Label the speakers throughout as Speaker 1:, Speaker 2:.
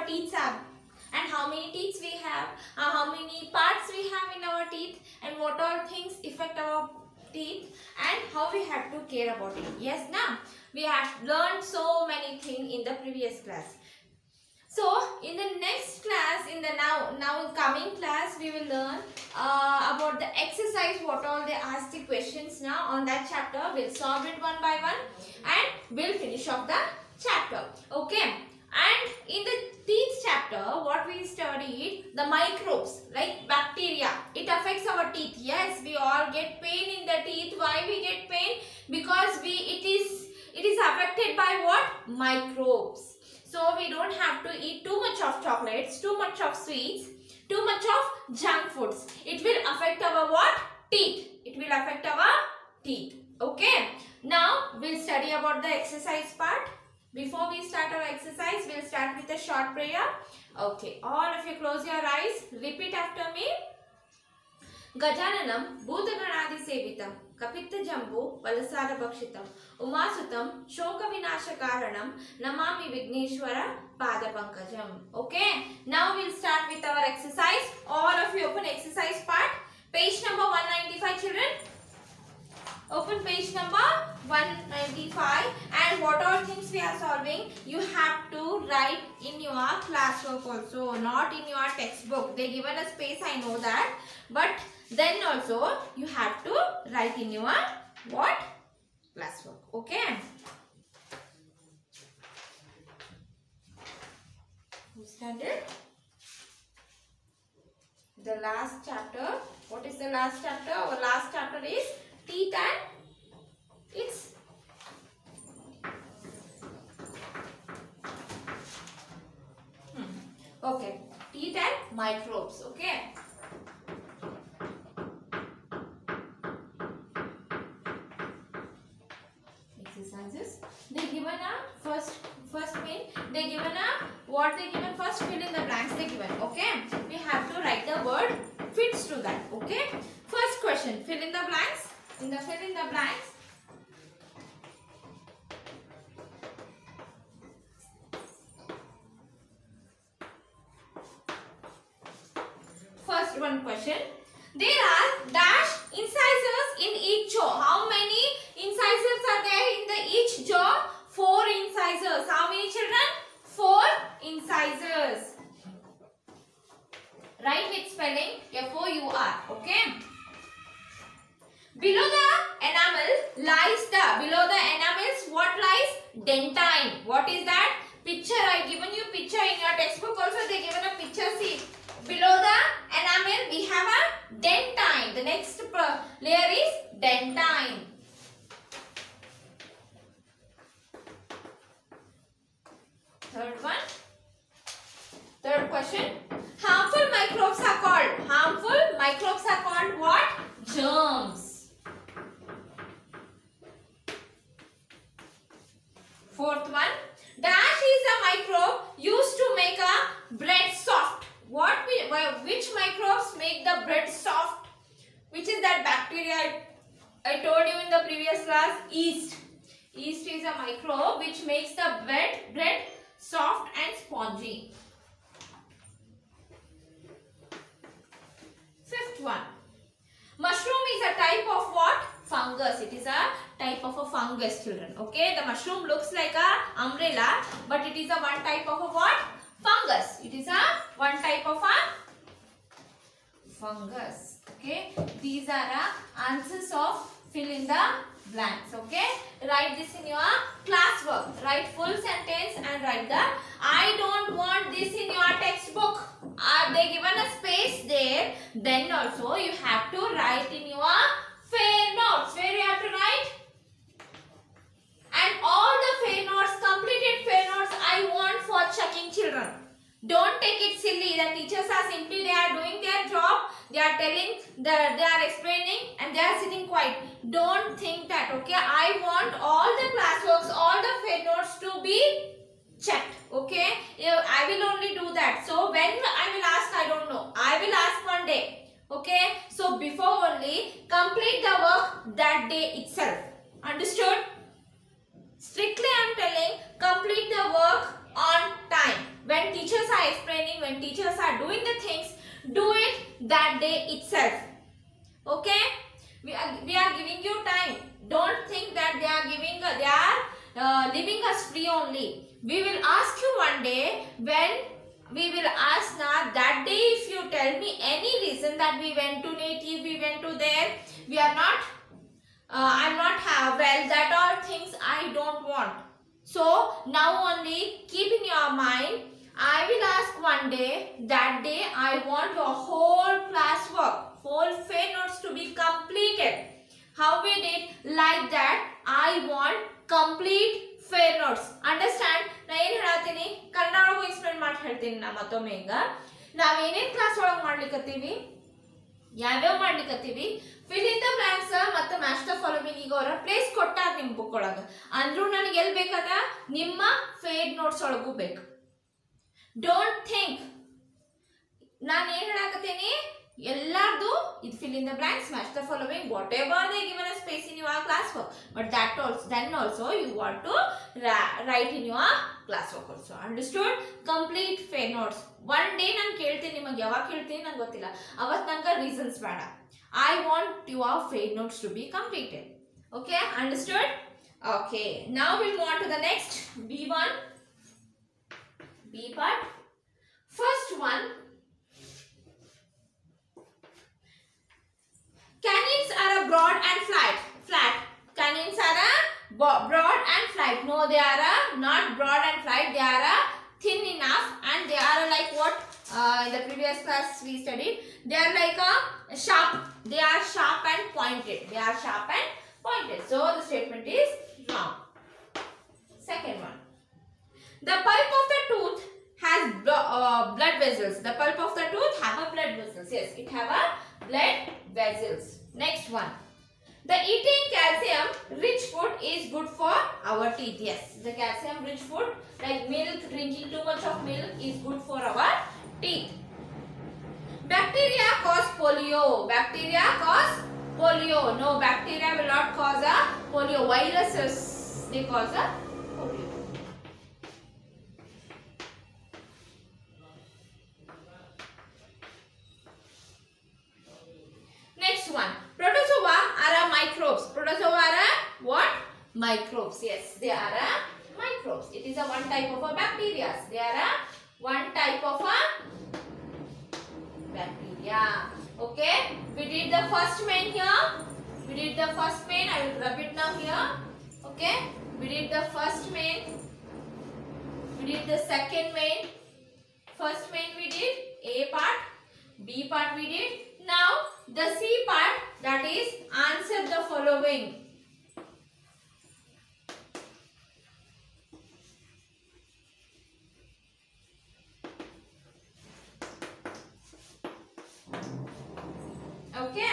Speaker 1: our teeth are, and how many teeth we have, how many parts we have in our teeth, and what all things affect our teeth, and how we have to care about it. Yes, now we have learned so many things in the previous class. So in the next class, in the now coming class, we will learn about the exercise, what all they ask the questions now on that chapter. We'll solve it one by one and we'll finish off the chapter. Okay. And in the teeth chapter, what we studied, the microbes like bacteria, it affects our teeth. Yes, we all get pain in the teeth. Why we get pain? Because it is affected by what? Microbes. So we don't have to eat too much of chocolates, too much of sweets, too much of junk foods. It will affect our what? Teeth. It will affect our teeth. Okay. Now we'll study about the exercise part. Before we start our exercise, we'll start with a short prayer. Okay. All of you close your eyes. Repeat after me. Gajananam Bhutaganadi Sevitam Kapitha Jambu Valasara Bhakshitam Umasutam Shoka Vinasha Karanam Namami Vigneshwara Pada Pankajam. Okay, now we'll start with our exercise. All of you open exercise part. Page number 195, children. Open page number 195, and what all things we are solving, you have to write in your classwork also, not in your textbook. They given a space, I know that, but then also you have to write in your what? Classwork. Okay. Who started? The last chapter. What is the last chapter? Our last chapter is teeth and its okay, teeth and microbes. Okay. Exercises. They given a first main. They given a what they given first, fill in the blanks they given. Okay. We have to write the word fits to that. Okay. First question. Fill in the blanks. Fill in the blanks. First one question. There are dash incisors in each jaw. How many incisors are there in the each jaw? 4 incisors. How many children? 4 incisors. Write with spelling F-O-U-R. Okay. Below the enamel lies below the enamels what lies? Dentine. What is that? Picture. I given you picture in your textbook also. They given a picture. See. Below the enamel we have a dentine. The next layer is dentine. Third one. Third question. Harmful microbes are called. Harmful microbes are called what? Germs. Fourth one. Dash is a microbe used to make a bread soft. Which microbes make the bread soft? Which is that bacteria I told you in the previous class? Yeast. Yeast is a microbe which makes the bread soft and spongy. Fifth one. Mushroom is a type of what? Fungus. It is a type of a fungus, children. Okay. The mushroom looks like a umbrella, but it is a one type of a what? Fungus. It is a one type of a fungus. Okay. These are answers of fill in the blanks. Okay. Write this in your classwork. Write full sentence and write the I don't want this in your textbook. They given a space there. Then also you have to write in your fair notes. Where you have to write? And all the fair notes, completed fair notes I want for checking, children. Don't take it silly. The teachers are simply, they are doing their job. They are telling, they are explaining and they are sitting quiet. Don't think that, okay. I want all the classworks, all the fair notes to be checked, okay. I will only do that. So when I will ask, I don't know. I will ask one day, okay. So before only, complete the work that day itself. Understood? Strictly I am telling, complete the work on time. when teachers are explaining, when teachers are doing the things, do it that day itself. Okay, we are giving you time. Don't think that they are leaving us free only. We will ask you one day, when we will ask now, that day if you tell me any reason that we went to native, we went to there, we are not I'm not well, that all things I don't want. So now only keep in your mind, I will ask one day, that day I want your whole classwork, whole fair notes to be completed. How we did? Like that, I want complete fair notes. Understand? Na ಏನು ಹೇಳ್ತೀನಿ ಕನ್ನಡ ಒಳಗೆ explain ಮಾಡಿ ಹೇಳ್ತೀನಿ ನಾ ಮತ್ತೊಮ್ಮೆ. ಈಗ ನಾವು ಏನೇನ್ ಕ್ಲಾಸ್ ಒಳಗೆ ಮಾಡ್ಲಿಕತ್ತೀವಿ, ಯಾವ್ಯಾವ ಮಾಡ್ಲಿಕತ್ತೀವಿ, ಫಿಲ್ ಇನ್ ದ ಬ್ಲಾಂಕ್ಸ್ ಮತ್ತು ಮ್ಯಾಚ್ ದ ಫಾಲೋವಿಂಗ್. ಈಗ ಅವರ ಪ್ಲೇಸ್ ಕೊಟ್ಟಾರ ನಿಮ್ಮ ಬುಕ್ ಒಳಗೆ, ಅಂದ್ರೂ ನನಗೆ ಎಲ್ಲಿ ಬೇಕಾದ ನಿಮ್ಮ ಫೇಡ್ ನೋಟ್ಸ್ ಒಳಗೂ ಬೇಕು. ಡೋಂಟ್ ಥಿಂಕ್ ನಾನು ಏನು ಹೇಳಕತ್ತೀನಿ, ಎಲ್ಲಾರ್ದು ಇದು fill in the blanks, match the following, whatever they given a space in your classwork, but that also, then also you want to write in your classwork also. Understood? Complete fair notes. One day ನಾನು ಕೇಳ್ತೀನಿ, ನಿಮಗೆ ಯಾವಾಗ ಕೇಳ್ತೀನಿ ನಂಗೆ ಗೊತ್ತಿಲ್ಲ, ಅವತ್ತು ನಂಗೆ reasons ಬೇಡ. I want your fair notes to be completed. Okay, understood? Okay, now we'll move on to the next B1, B part. First one, canines are a broad and flat. Canines are a broad and flat. No, they are not broad and flat. They are thin enough, and they are like what in the previous class we studied. They are like a sharp. They are sharp and pointed. They are sharp and pointed. So the statement is wrong. Second one. The pulp of the tooth has blood vessels. The pulp of the tooth have a blood vessels. Yes, it have a blood vessels. Next one. The eating calcium rich food is good for our teeth. Yes, the calcium rich food like milk, drinking too much of milk is good for our teeth. Bacteria cause polio. Bacteria cause polio. No, bacteria will not cause a polio. Viruses, they cause a polio. Next one. Protozoa are a microbes. Protozoa are a what? Microbes. Yes, they are a microbes. It is a one type of a bacteria. They are a one type of a bacteria. Okay. We did the first main here. We did the first main. I will rub it now here. Okay. We did the first main. We did the second main. First main we did A part. B part we did. Now the C part, that is answer the following. Okay.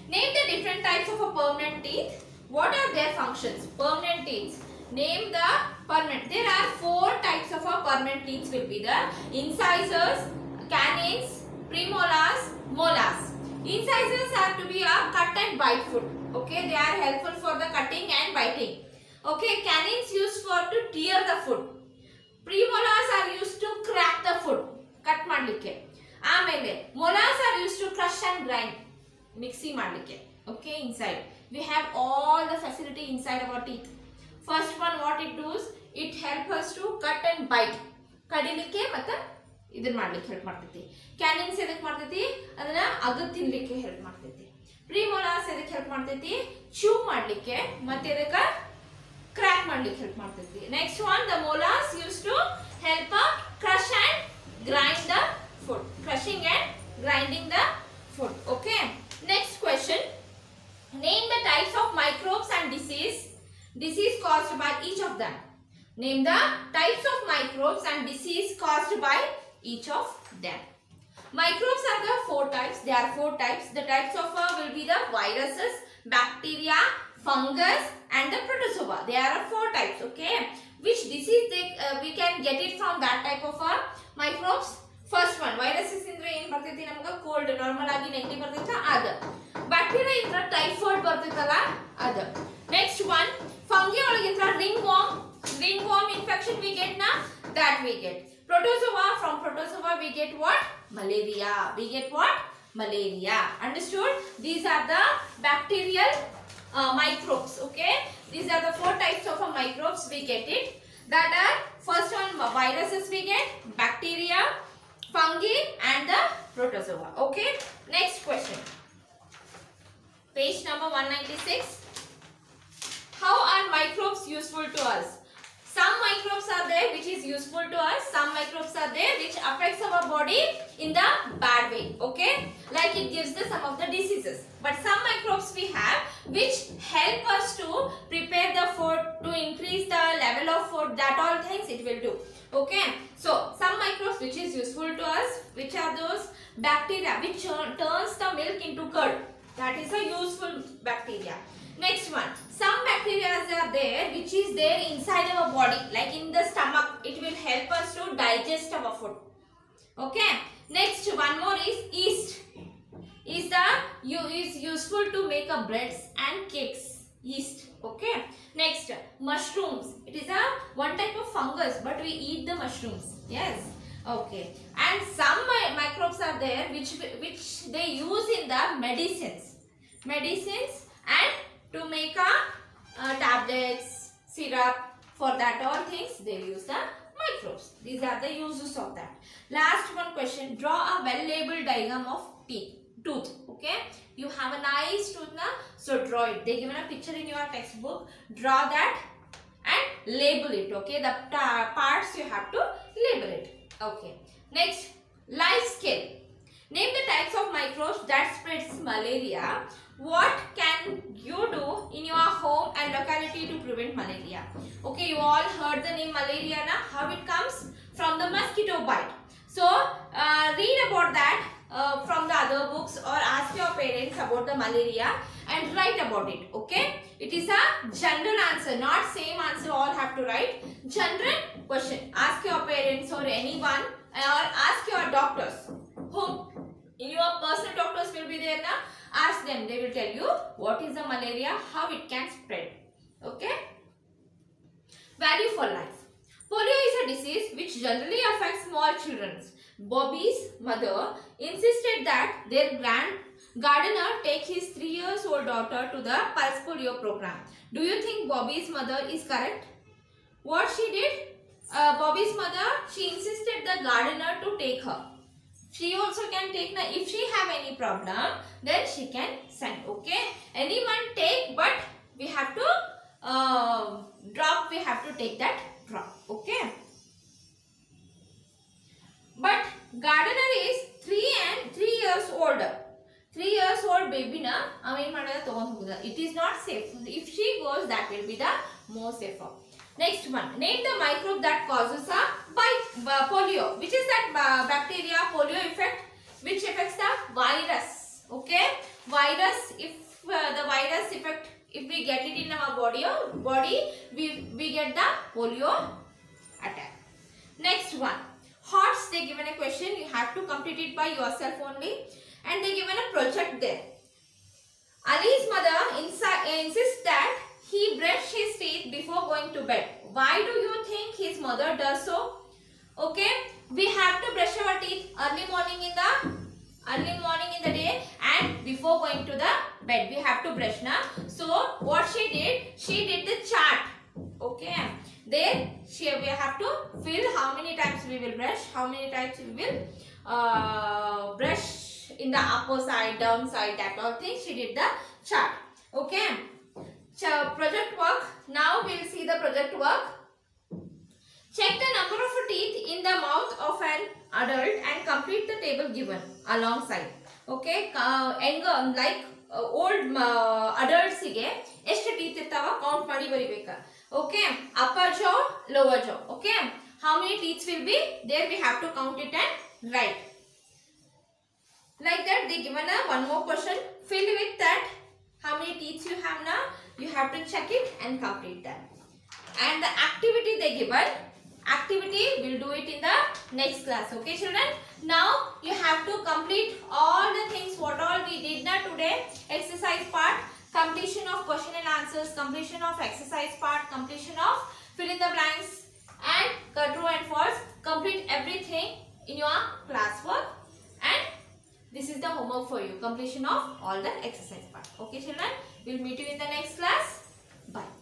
Speaker 1: Name the different types of a permanent teeth. What are their functions? Permanent teeth. Name the permanent. There are 4 types of a permanent teeth will be the incisors, canines, premolars, molars. Incisors are to be a cut and bite food. Okay, they are helpful for the cutting and biting. Okay, canines used for to tear the food. Premolars are used to crack the food. Cut madlikke. Amele molars are used to crush and grind. Mixi madlikke. Okay, inside we have all the facility inside our teeth. First one, what it does, it helps us to cut and bite. Kadilikke matta ಇದನ್ನ ಮಾಡ್ಲಿಕ್ಕೆ help ಮಾಡ್ತೈತಿ. ಕ್ಯಾನಿನ್ಸ್ ಎದಕ್ಕೆ ಮಾಡ್ತೈತಿ, ಅದನ್ನ ಅಗದ್ ತಿನ್ಲಿಕ್ಕೆ help ಮಾಡ್ತೈತಿ. ಪ್ರಿಮೋಲಾರ್ಸ್ ಎದಕ್ಕೆ ಹೆಲ್ಪ್ ಮಾಡ್ತೈತಿ, ಚೂ ಮಾಡ್ಲಿಕ್ಕೆ ಮತ್ತೆ ಇದಕ್ಕೆ ಕ್ರ್ಯಾಕ್ ಮಾಡ್ಲಿಕ್ಕೆ ಹೆಲ್ಪ್ ಮಾಡ್ತೈತಿ. Next one, the molars use to help crush and grind the food. Crushing and grinding the food. Okay. Next question. Name the types of microbes and disease caused by each of them. Name the types of microbes and disease caused by each of them. Microbes are the 4 types. There are 4 types. The types of will be the viruses, bacteria, fungus and the protozoa. There are 4 types. Okay. Which disease we can get it from that type of microbes? First one, viruses indra ಏನು ಬರ್ತೈತಿ ನಮಗೆ, cold normal ಆಗಿ ನೆಗಡಿ ಬರ್ತೈತಾ ಅದು. Bacteria Indra typhoid ಬರ್ತೈತಲ್ಲ ಅದು. Next one, fungi ಒಳಗಿಂದ್ರ ringworm infection we get na, that we get. Protozoa, from protozoa we get what? Malaria. We get what? Malaria. Understood? These are the bacterial microbes. Okay. These are the 4 types of microbes we get it. That are first one viruses we get, bacteria, fungi and the protozoa. Okay. Next question. Page number 196. How are microbes useful to us? Some microbes are there which is useful to us. Some microbes are there which affects our body in the bad way. Okay. Like it gives the some of the diseases. But some microbes we have which help us to prepare the food, to increase the level of food, that all things it will do. Okay. So some microbes which is useful to us, which are those? Bacteria which turns the milk into curd. That is a useful bacteria. Next one, some bacteria are there which is there inside our body, like in the stomach. It will help us to digest our food. Okay. Next one more is yeast. Is useful to make a breads and cakes. Yeast. Okay. Next, mushrooms. It is a one type of fungus, but we eat the mushrooms. Yes. Okay. And some microbes are there which they use in the medicines and to make a tablets, syrup. For that all things they use the microbes. These are the uses of that. Last one question. Draw a well labeled diagram of tooth. Okay. You have a nice tooth now. So draw it. They given a picture in your textbook. Draw that and label it. Okay. The parts you have to label it. Okay. Next, life skill. Name the types of microbes that spreads malaria. What can you do in your home and locality to prevent malaria? Okay, you all heard the name malaria now. How it comes? From the mosquito bite. So, read about that from the other books or ask your parents about the malaria and write about it. Okay, it is a general answer, not same answer all have to write. General question. Ask your parents or anyone or ask your doctors. Whom? Your personal doctors will be there now. Ask them. They will tell you what is the malaria, how it can spread. Okay. Value for life. Polio is a disease which generally affects small children. Bobby's mother insisted that their gardener take his 3-year-old daughter to the Pulse Polio program. Do you think Bobby's mother is correct? What she did? Bobby's mother, she insisted the gardener to take her. She also can take, if she have any problem, then she can send. Okay. Anyone take, but we have to drop, we have to take that drop. Okay. But gardener is 3 years older. 3 years old baby na, it is not safe. If she goes, that will be the more safer. Next one, name the microbe that causes a polio. Which is that bacteria polio effect, which affects the virus. Okay, virus. If the virus effect, if we get it in our body, we get the polio attack. Next one, HOTS. They given a question. You have to complete it by yourself only, and they given a project there. Ali's mother insists that he brushed his teeth before going to bed. Why do you think his mother does so? Okay, we have to brush our teeth early morning in the day and before going to the bed. We have to brush now. So what she did the chart. Okay, there we have to fill how many times we will brush, how many times we will brush in the upper side, down side, that all things. She did the chart. Okay. So project work. Now we will see the project work. Check the number of teeth in the mouth of an adult and complete the table given alongside. Okay, like old adults ige ಎಷ್ಟು teeth ಇರ್ತಾವ count ಮಾಡಿ ಬರಿಬೇಕಾ. Okay, upper jaw, lower jaw. Okay, how many teeth will be there? We have to count it and write. Like that, they given one more question. Fill with that. How many teeth you have now? You have to check it and complete that. And the activity they given, activity we'll do it in the next class. Okay, children? Now you have to complete all the things what all we did now today. Exercise part, completion of question and answers, completion of exercise part, completion of fill in the blanks, and true and false. Complete everything in your classwork, and this is the homework for you. Completion of all the exercise part. Okay children, we'll meet you in the next class. Bye.